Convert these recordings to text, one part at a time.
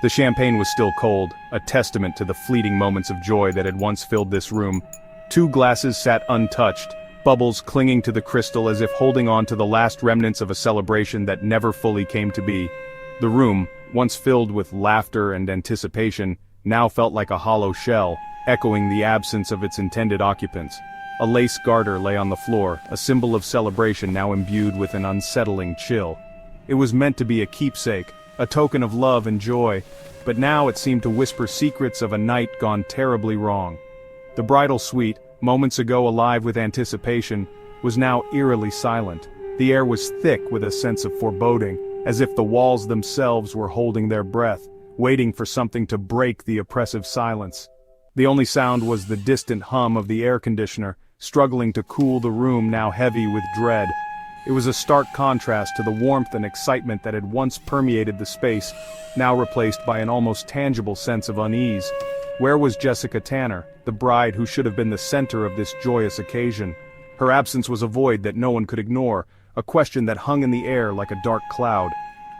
The champagne was still cold, a testament to the fleeting moments of joy that had once filled this room. 2 glasses sat untouched, bubbles clinging to the crystal as if holding on to the last remnants of a celebration that never fully came to be. The room, once filled with laughter and anticipation, now felt like a hollow shell, echoing the absence of its intended occupants. A lace garter lay on the floor, a symbol of celebration now imbued with an unsettling chill. It was meant to be a keepsake, a token of love and joy, but now it seemed to whisper secrets of a night gone terribly wrong. The bridal suite, moments ago alive with anticipation, was now eerily silent. The air was thick with a sense of foreboding, as if the walls themselves were holding their breath, waiting for something to break the oppressive silence. The only sound was the distant hum of the air conditioner, struggling to cool the room now heavy with dread. It was a stark contrast to the warmth and excitement that had once permeated the space, now replaced by an almost tangible sense of unease. Where was Jessica Tanner, the bride who should have been the center of this joyous occasion? Her absence was a void that no one could ignore, a question that hung in the air like a dark cloud.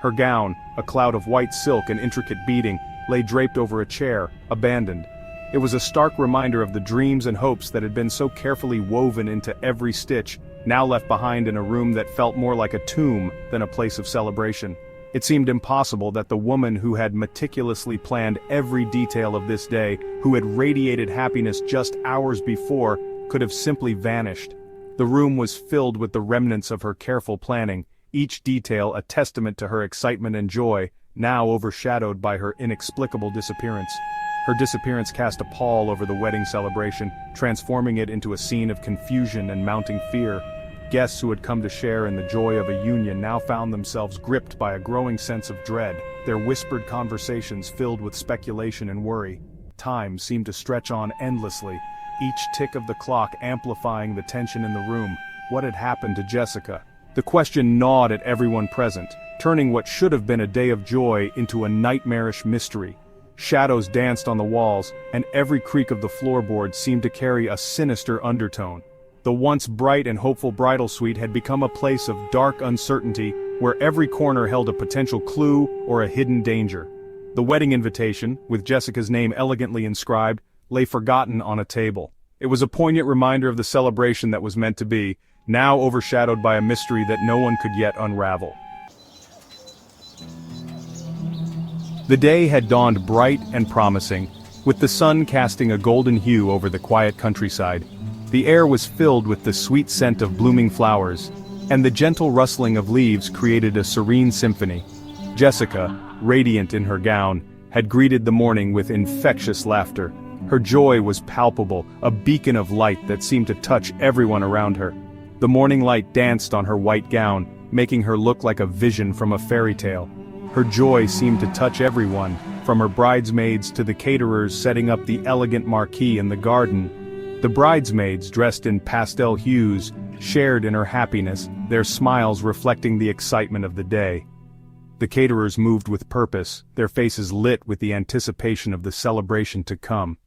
Her gown, a cloud of white silk and intricate beading, lay draped over a chair, abandoned. It was a stark reminder of the dreams and hopes that had been so carefully woven into every stitch, now left behind in a room that felt more like a tomb than a place of celebration. It seemed impossible that the woman who had meticulously planned every detail of this day, who had radiated happiness just hours before, could have simply vanished. The room was filled with the remnants of her careful planning, each detail a testament to her excitement and joy, now overshadowed by her inexplicable disappearance. Her disappearance cast a pall over the wedding celebration, transforming it into a scene of confusion and mounting fear. Guests who had come to share in the joy of a union now found themselves gripped by a growing sense of dread, their whispered conversations filled with speculation and worry. Time seemed to stretch on endlessly, each tick of the clock amplifying the tension in the room. What had happened to Jessica? The question gnawed at everyone present, turning what should have been a day of joy into a nightmarish mystery. Shadows danced on the walls, and every creak of the floorboards seemed to carry a sinister undertone. The once bright and hopeful bridal suite had become a place of dark uncertainty, where every corner held a potential clue or a hidden danger. The wedding invitation, with Jessica's name elegantly inscribed, lay forgotten on a table. It was a poignant reminder of the celebration that was meant to be, now overshadowed by a mystery that no one could yet unravel. The day had dawned bright and promising, with the sun casting a golden hue over the quiet countryside. The air was filled with the sweet scent of blooming flowers, and the gentle rustling of leaves created a serene symphony. Jessica, radiant in her gown, had greeted the morning with infectious laughter. Her joy was palpable, a beacon of light that seemed to touch everyone around her. The morning light danced on her white gown, making her look like a vision from a fairy tale. Her joy seemed to touch everyone, from her bridesmaids to the caterers setting up the elegant marquee in the garden. The bridesmaids, dressed in pastel hues, shared in her happiness, their smiles reflecting the excitement of the day. The caterers moved with purpose, their faces lit with the anticipation of the celebration to come.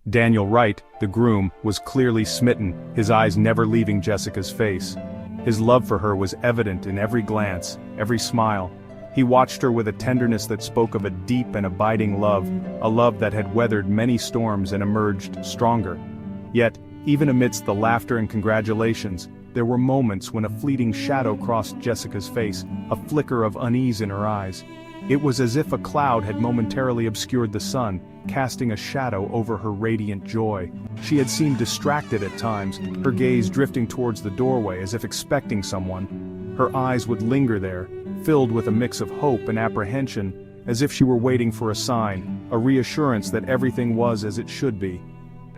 Daniel Wright, the groom, was clearly smitten, his eyes never leaving Jessica's face. His love for her was evident in every glance, every smile. He watched her with a tenderness that spoke of a deep and abiding love, a love that had weathered many storms and emerged stronger. Yet, even amidst the laughter and congratulations, there were moments when a fleeting shadow crossed Jessica's face, a flicker of unease in her eyes. It was as if a cloud had momentarily obscured the sun, casting a shadow over her radiant joy. She had seemed distracted at times, her gaze drifting towards the doorway as if expecting someone. Her eyes would linger there, filled with a mix of hope and apprehension, as if she were waiting for a sign, a reassurance that everything was as it should be.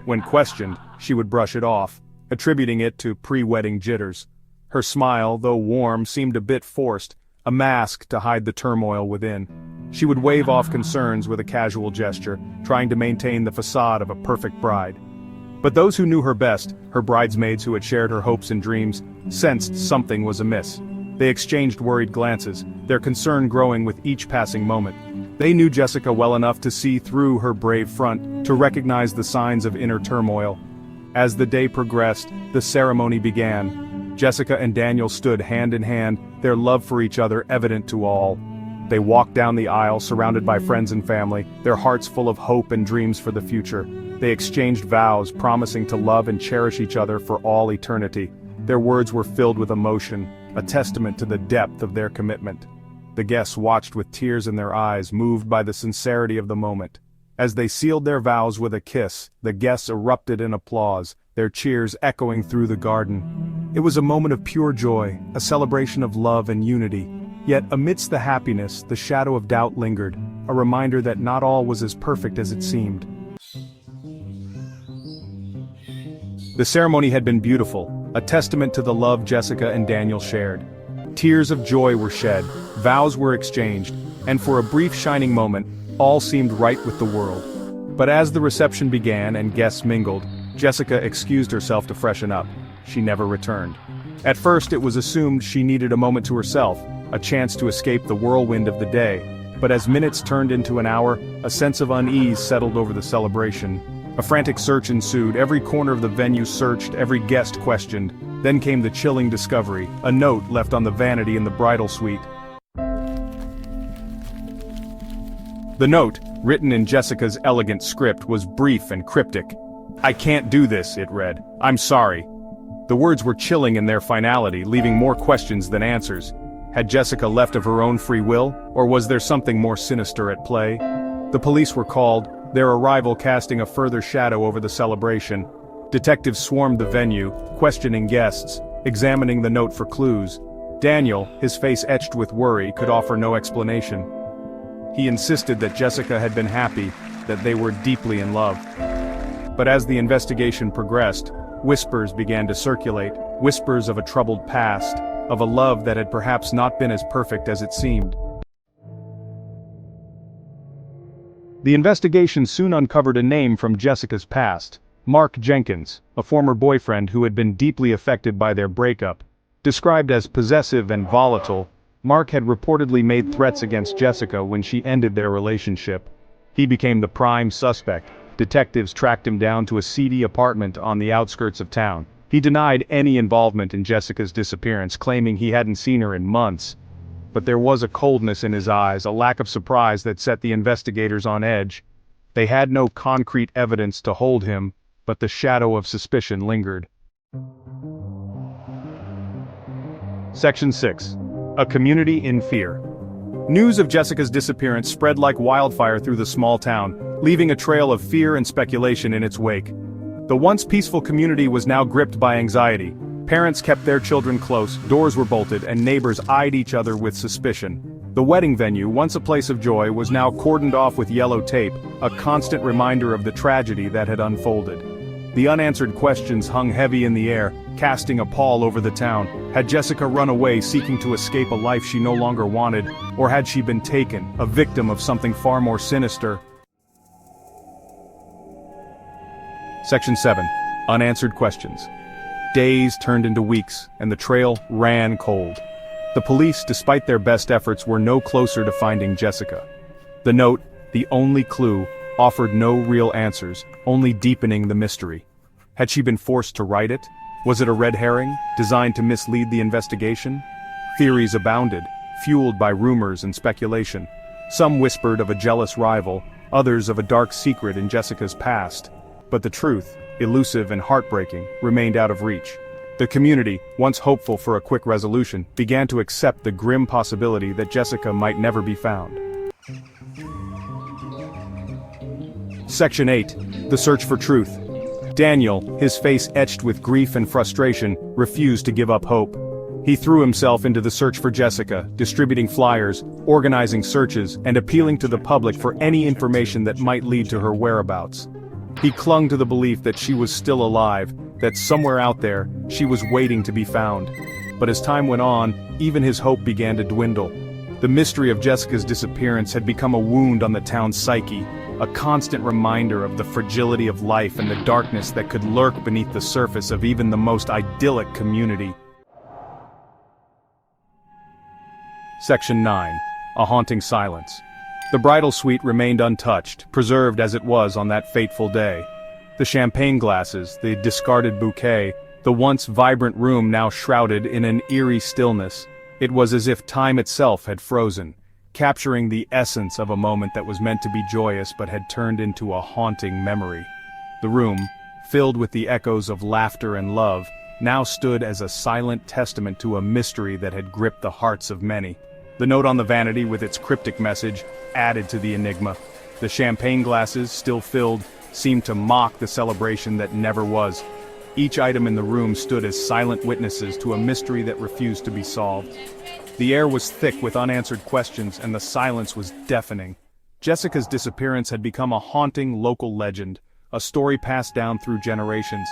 When questioned, she would brush it off, attributing it to pre-wedding jitters. Her smile, though warm, seemed a bit forced, a mask to hide the turmoil within. She would wave off concerns with a casual gesture, trying to maintain the facade of a perfect bride. But those who knew her best, her bridesmaids who had shared her hopes and dreams, sensed something was amiss. They exchanged worried glances, their concern growing with each passing moment. They knew Jessica well enough to see through her brave front, to recognize the signs of inner turmoil. As the day progressed, the ceremony began. Jessica and Daniel stood hand in hand, their love for each other evident to all. They walked down the aisle surrounded by friends and family, their hearts full of hope and dreams for the future. They exchanged vows, promising to love and cherish each other for all eternity. Their words were filled with emotion, a testament to the depth of their commitment. The guests watched with tears in their eyes, moved by the sincerity of the moment. As they sealed their vows with a kiss, the guests erupted in applause, their cheers echoing through the garden. It was a moment of pure joy, a celebration of love and unity. Yet amidst the happiness, the shadow of doubt lingered, a reminder that not all was as perfect as it seemed. The ceremony had been beautiful, a testament to the love Jessica and Daniel shared. Tears of joy were shed, vows were exchanged, and for a brief shining moment, all seemed right with the world. But as the reception began and guests mingled, Jessica excused herself to freshen up. She never returned. At first it was assumed she needed a moment to herself, a chance to escape the whirlwind of the day. But as minutes turned into an hour, a sense of unease settled over the celebration. A frantic search ensued, every corner of the venue searched, every guest questioned. Then came the chilling discovery, a note left on the vanity in the bridal suite. The note, written in Jessica's elegant script, was brief and cryptic. "I can't do this," it read. "I'm sorry." The words were chilling in their finality, leaving more questions than answers. Had Jessica left of her own free will, or was there something more sinister at play? The police were called, their arrival casting a further shadow over the celebration. Detectives swarmed the venue, questioning guests, examining the note for clues. Daniel, his face etched with worry, could offer no explanation. He insisted that Jessica had been happy, that they were deeply in love. But as the investigation progressed, whispers began to circulate, whispers of a troubled past, of a love that had perhaps not been as perfect as it seemed. The investigation soon uncovered a name from Jessica's past, Mark Jenkins, a former boyfriend who had been deeply affected by their breakup. Described as possessive and volatile, Mark had reportedly made threats against Jessica when she ended their relationship. He became the prime suspect. Detectives tracked him down to a seedy apartment on the outskirts of town. He denied any involvement in Jessica's disappearance, claiming he hadn't seen her in months. But there was a coldness in his eyes, a lack of surprise that set the investigators on edge. They had no concrete evidence to hold him, but the shadow of suspicion lingered. Section 6. A community in fear. News of Jessica's disappearance spread like wildfire through the small town, leaving a trail of fear and speculation in its wake. The once peaceful community was now gripped by anxiety. Parents kept their children close, doors were bolted, and neighbors eyed each other with suspicion. The wedding venue, once a place of joy, was now cordoned off with yellow tape, a constant reminder of the tragedy that had unfolded. The unanswered questions hung heavy in the air, casting a pall over the town. Had Jessica run away seeking to escape a life she no longer wanted, or had she been taken, a victim of something far more sinister? Section 7. Unanswered questions. Days turned into weeks, and the trail ran cold. The police, despite their best efforts, were no closer to finding Jessica. The note, the only clue, offered no real answers, only deepening the mystery. Had she been forced to write it? Was it a red herring, designed to mislead the investigation? Theories abounded, fueled by rumors and speculation. Some whispered of a jealous rival, others of a dark secret in Jessica's past. But the truth, elusive and heartbreaking, remained out of reach. The community, once hopeful for a quick resolution, began to accept the grim possibility that Jessica might never be found. Section 8. The Search for Truth. Daniel, his face etched with grief and frustration, refused to give up hope. He threw himself into the search for Jessica, distributing flyers, organizing searches, and appealing to the public for any information that might lead to her whereabouts. He clung to the belief that she was still alive, that somewhere out there, she was waiting to be found. But as time went on, even his hope began to dwindle. The mystery of Jessica's disappearance had become a wound on the town's psyche, a constant reminder of the fragility of life and the darkness that could lurk beneath the surface of even the most idyllic community. Section 9. A Haunting Silence. The bridal suite remained untouched, preserved as it was on that fateful day. The champagne glasses, the discarded bouquet, the once vibrant room now shrouded in an eerie stillness. It was as if time itself had frozen. capturing the essence of a moment that was meant to be joyous but had turned into a haunting memory. The room, filled with the echoes of laughter and love, now stood as a silent testament to a mystery that had gripped the hearts of many. The note on the vanity with its cryptic message added to the enigma. The champagne glasses, still filled, seemed to mock the celebration that never was. Each item in the room stood as silent witnesses to a mystery that refused to be solved. The air was thick with unanswered questions, and the silence was deafening. Jessica's disappearance had become a haunting local legend, a story passed down through generations.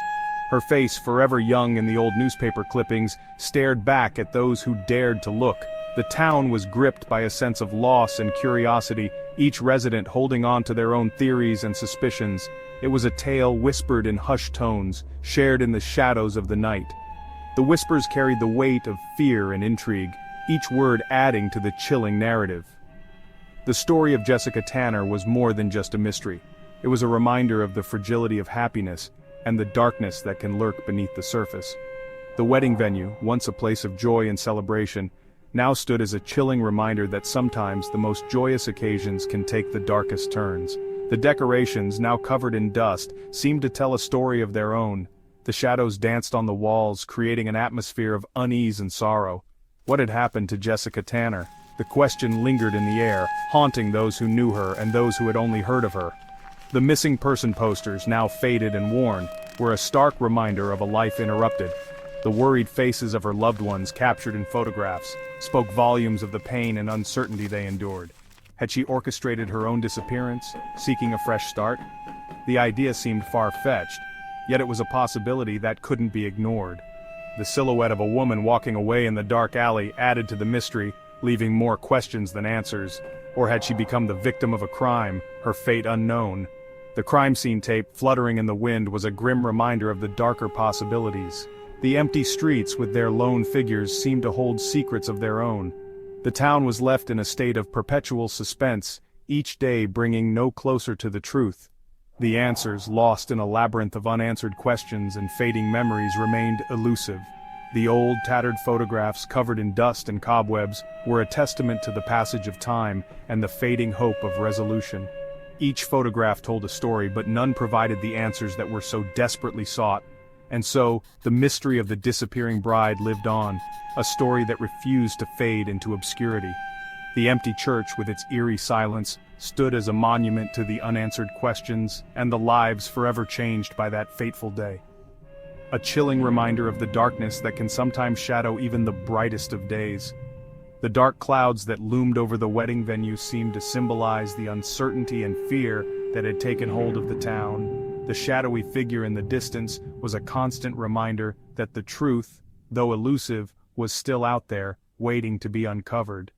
Her face, forever young in the old newspaper clippings, stared back at those who dared to look. The town was gripped by a sense of loss and curiosity, each resident holding on to their own theories and suspicions. It was a tale whispered in hushed tones, shared in the shadows of the night. The whispers carried the weight of fear and intrigue, each word adding to the chilling narrative. The story of Jessica Tanner was more than just a mystery. It was a reminder of the fragility of happiness and the darkness that can lurk beneath the surface. The wedding venue, once a place of joy and celebration, now stood as a chilling reminder that sometimes the most joyous occasions can take the darkest turns. The decorations, now covered in dust, seemed to tell a story of their own. The shadows danced on the walls, creating an atmosphere of unease and sorrow. What had happened to Jessica Tanner? The question lingered in the air, haunting those who knew her and those who had only heard of her. The missing person posters, now faded and worn, were a stark reminder of a life interrupted. The worried faces of her loved ones, captured in photographs, spoke volumes of the pain and uncertainty they endured. Had she orchestrated her own disappearance, seeking a fresh start? The idea seemed far-fetched, yet it was a possibility that couldn't be ignored. The silhouette of a woman walking away in the dark alley added to the mystery, leaving more questions than answers. Or had she become the victim of a crime, her fate unknown? The crime scene tape, fluttering in the wind, was a grim reminder of the darker possibilities. The empty streets with their lone figures seemed to hold secrets of their own. The town was left in a state of perpetual suspense, each day bringing no closer to the truth. The answers, lost in a labyrinth of unanswered questions and fading memories, remained elusive. The old, tattered photographs, covered in dust and cobwebs, were a testament to the passage of time and the fading hope of resolution. Each photograph told a story, but none provided the answers that were so desperately sought. And so, the mystery of the disappearing bride lived on, a story that refused to fade into obscurity. The empty church, with its eerie silence, stood as a monument to the unanswered questions and the lives forever changed by that fateful day. A chilling reminder of the darkness that can sometimes shadow even the brightest of days. The dark clouds that loomed over the wedding venue seemed to symbolize the uncertainty and fear that had taken hold of the town. The shadowy figure in the distance was a constant reminder that the truth, though elusive, was still out there, waiting to be uncovered.